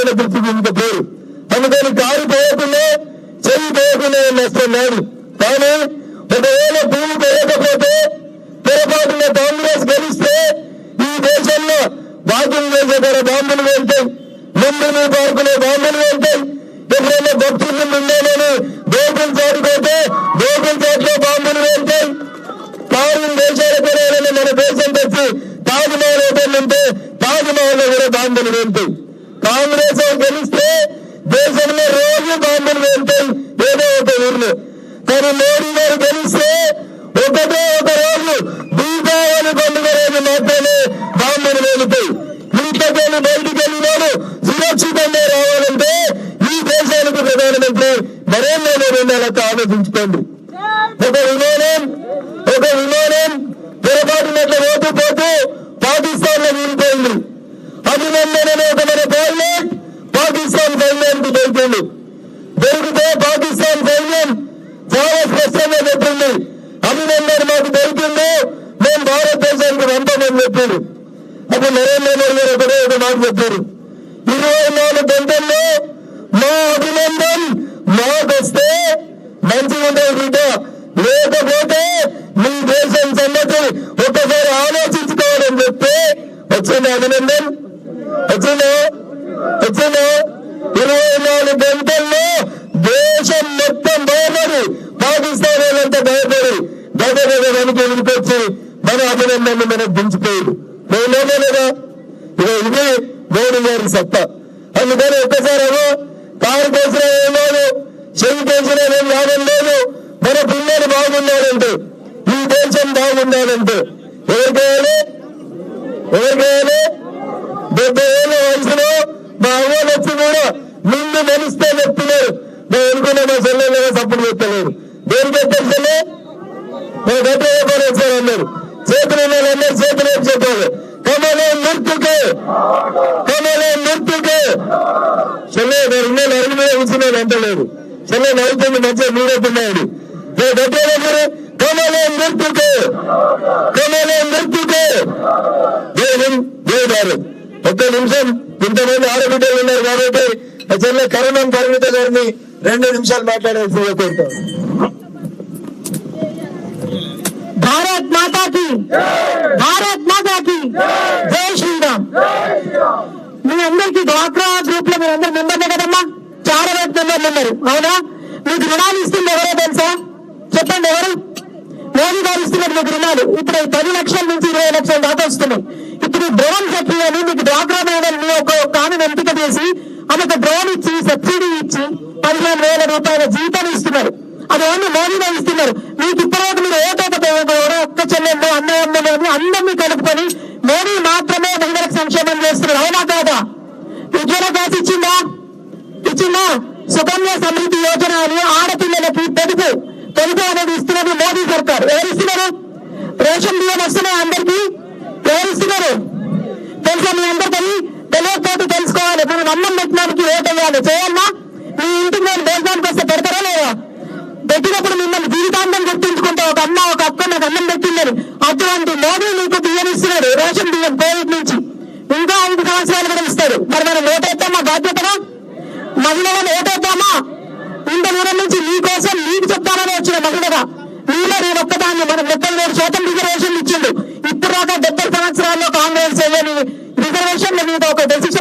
ఆయన గుర్తుకు ఇంత పేరు. అందుకని కారు పోయకుండా చెయ్యి పోయకుండా వస్తున్నాడు. కానీ ఒకవేళ భూమి పోయకపోతే పొరపాటున కాంగ్రెస్ గెలిస్తే ఈ దేశంలో వాకింగ్ చేసే దగ్గర బాంబులు వెళ్తాయి, ముందు పార్కులో బాంబులు వెళ్తాయి. ఎప్పుడైనా భక్తులు ఉండేనని గోకుల్ చాటుకోతే గోకుల్ చాట్లో బాంబులు వెళ్తాయి. ఫారిన్ దేశాల పేరైనా మన దేశం తెచ్చి తాజ్ మహల్ హోటల్ ఉంటే తాజ్ మహల్ లో కూడా బాంబులు వెళ్తాయి. కాంగ్రెస్ గెలిస్తే దేశంలో రోజు బాంబులు వెళ్తాయి ఏదో ఒక ఊర్లో. కానీ మోడీ గారు గెలిస్తే ఒకటే ఒక రోజు దీపావళి పండుగ రోజు మాత్రమే బాంబులు వెళ్తాయి. ఇంట్లోకెళ్ళి బయటికి వెళ్ళినాడు సురక్షితంగా రావాలంటే ఈ దేశానికి ప్రధానమంత్రి నరేంద్ర మోడీ ఉండాలని ఆలోచించుకోండి. ఒక విమానం పొరపాటునట్లు ఓటు పోతూ పాకిస్తాన్ లో వీలిపోయింది. అభినందన అనే ఒక మన పైలట్ పాకిస్తాన్ సైన్యానికి దొరికింది. దొరికితే పాకిస్తాన్ సైన్యం చాలా స్పష్టంగా చెప్పింది, అభినందన మాకు దొరికింది, మేము భారతదేశానికి పంపమని చెప్పారు. అప్పుడు నరేంద్ర మోడీ గారు ఒకటే ఒక మాట చెప్పారు, 24 గంటల్లో మా అభినందన్ మాకొస్తే మంచిగా ఉంటుంది బిడ్డ, లేకపోతే మీ దేశం సంగతి ఒకసారి ఆలోచించుకోవాలని చెప్తే వచ్చింది అభినందన్. వచ్చిందా 24 గంటల్లో దేశం మొత్తం భయపడి పాకిస్తాన్ వాళ్ళంతా భయపడి గదగద వెనుక వెనుకొచ్చి మన అభినందన్ మనకు దించిపోయాడు. లేదా ఇదే మోడీ గారి సత్తా. అందుకని ఒక్కసారి ఏమో కారు కేసినా ఏమో చెయ్యి కేసినా ఏం లాభం లేదు. మన పిల్లలు బాగుండాలంటే ఈ దేశం బాగుండాలంటే ఎవరికేయాలి 70 ఏళ్ళ వయసులో మా అవ్వలు వచ్చి కూడా నిన్ను మనిస్తే చెప్తున్నారు. నేను అనుకున్నా మా చెల్లెలు సపోర్ట్ పెట్టలేరు. దేనికి ఎత్తలే మన గట్టి ఒకసారి అన్నారు, చేతులు అన్నారు, చేతులు ఏం చెప్పాలి, కమలే మృత్యుకే చెల్లె నరుగు మీద కూర్చున్నాడు అంటలేదు. చెల్లె నడుతుంది మంచిగా మీరేస్తున్నాడు. గట్టి కమలే మృత్యుకే జై భారత్. ఒక్క నిమిషం, ఇంతమంది ఆడబిడ్డలు ఉన్నారు కాబట్టి చెల్లె కరుణం పరిమిత గారిని 2 నిమిషాలు మాట్లాడాల్సిందిగా కోరుతాం. భారత్ మాతాకి జై శ్రీరామ్. మీ అందరికి డ్వాక్రా గ్రూప్ లో మీరందరూ మెంబర్లే కదమ్మా, చాలా మెంబర్లు ఉన్నారు అవునా? మీకు రుణాలు ఇస్తుంది ఎవరో తెలుసా? చెప్పండి ఎవరు? మోడీ గారు ఇస్తున్నారు మీకు రుణాలు. ఇప్పుడు 10 లక్షల నుంచి 20 లక్షల దాకా వస్తున్నాయి. ఇప్పుడు డ్రోన్ ఫ్యాక్టరీ అని మీకు డ్వాక్రా మహిళల్ని ఒక ఆమెను ఎంపిక చేసి ఆమెకు డ్రోన్ ఇచ్చి సబ్సిడీ ఇచ్చి 15,000 రూపాయల జీతం ఇస్తున్నారు. అది ఓన్లీ మోడీ గారు ఇస్తున్నారు. మీకు ఇప్పటివరకు మీరు ఎవరో ఒక్క చెల్లెళ్ళు అన్నయ్యమ్మని అందరినీ కలుపుకొని మోడీ మాత్రమే మహిళలకు సంక్షేమం చేస్తున్నారు అవునా కాదా? ఉజ్వల గ్యాస్ ఇచ్చిందా? సుకన్య సమృద్ధి యోజన అని ఆడపిల్లలకి పొదుపు అనేది ఇస్తున్నది మోడీ సర్కార్. ఎవరు ఇస్తున్నారు? రేషన్ బియ్యం వస్తున్నాయి అందరికీ. ఎవరు ఇస్తున్నారు తెలుసా? మీ అందరికీ తెలియకపోతే తెలుసుకోవాలి. మనం అన్నం పెట్టడానికి ఓటు వేయాలి. చేయాలన్నా మీ ఇంటికి నేను భోజనానికి వస్తే పెడతారా లేదా? పెట్టినప్పుడు మిమ్మల్ని జీవితాంతం గుర్తించుకుంటే ఒక అమ్మ ఒక అక్క నాకు అన్నం పెట్టిందని. అటువంటి మోడీ మీకు బియ్యం ఇస్తున్నాడు, రేషన్ బియ్యం కోవిడ్ నుంచి. ఇంకా 5 సంవత్సరాలు కూడా ఇస్తాడు. మరి మనం ఓటేద్దామా? బాధ్యతగా మహిళలను ఓటేద్దామా? ఇంత దూరం నుంచి మీకోసం మీకు చెప్తానని వచ్చిన మహిళగా మీలో నేను ఒక్కదాన్ని. మనం 33% రిజర్వేషన్లు ఇచ్చిండు. ఇప్పుడు దాకా 70 సంవత్సరాల్లో కాంగ్రెస్ రిజర్వేషన్ల మీద ఒక డెసిషన్